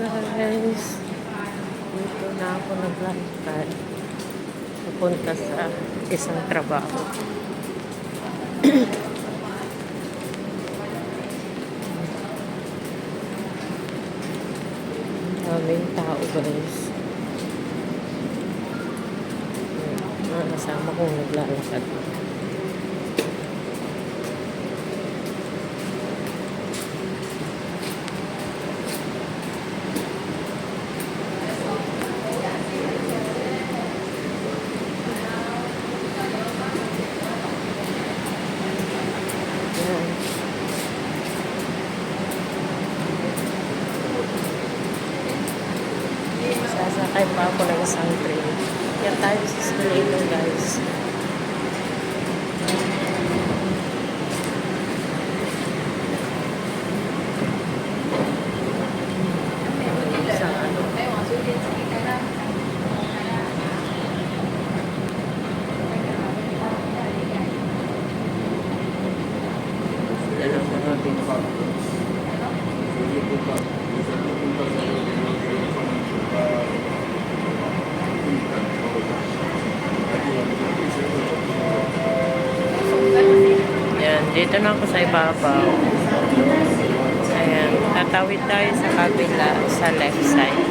Guys, dito na ako naglalakad papunta sa isang trabaho. Daming tao guys. Mga kasama kong naglalakad. Sasakay pa ako ng isang train. Kaya tayo sa escalator guys. Isang ano. Yan ang mga pinto. Yan, dito na ako sa ibabaw. Ayan, tatawid tayo sa kabila, sa left side.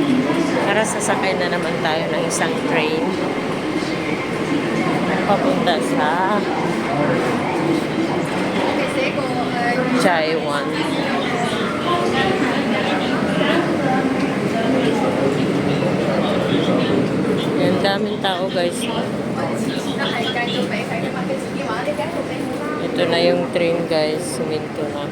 Para sasakay na naman tayo ng isang train. Papunta sa Chaiwan. Yan, daming tao guys. Ito na yung train guys, suminto na.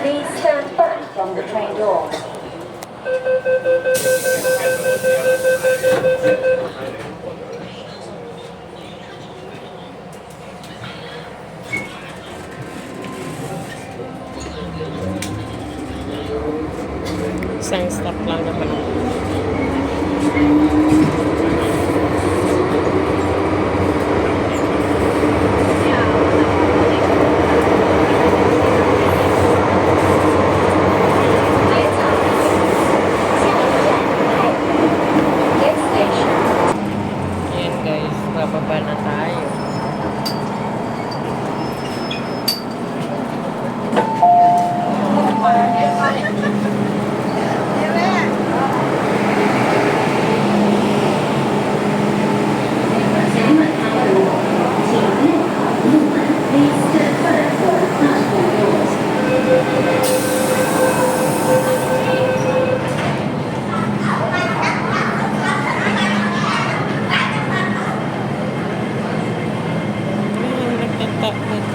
Please stand back from the train door. Isang stop lang naman. Bababa na tayo.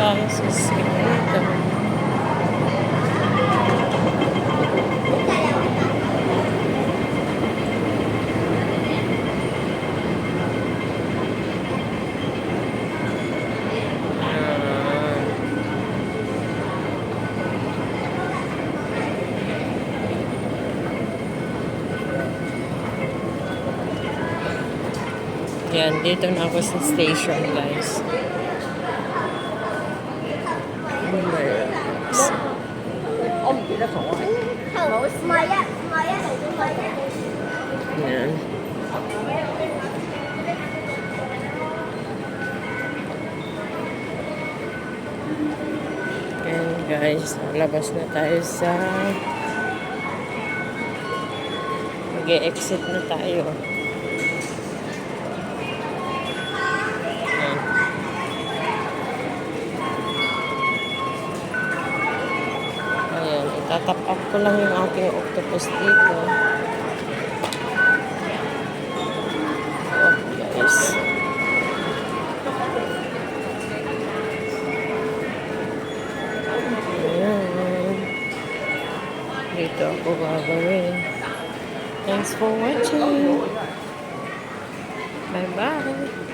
Tayo sa escalator. Yan, dito na ako sa station guys. Yan. Ayan guys, labas na tayo sa mag-e-exit na tayo. Tatap up ko lang yung aking octopus dito. Oh, guys. Ayan. Dito ako gagawin. Thanks for watching. Bye-bye.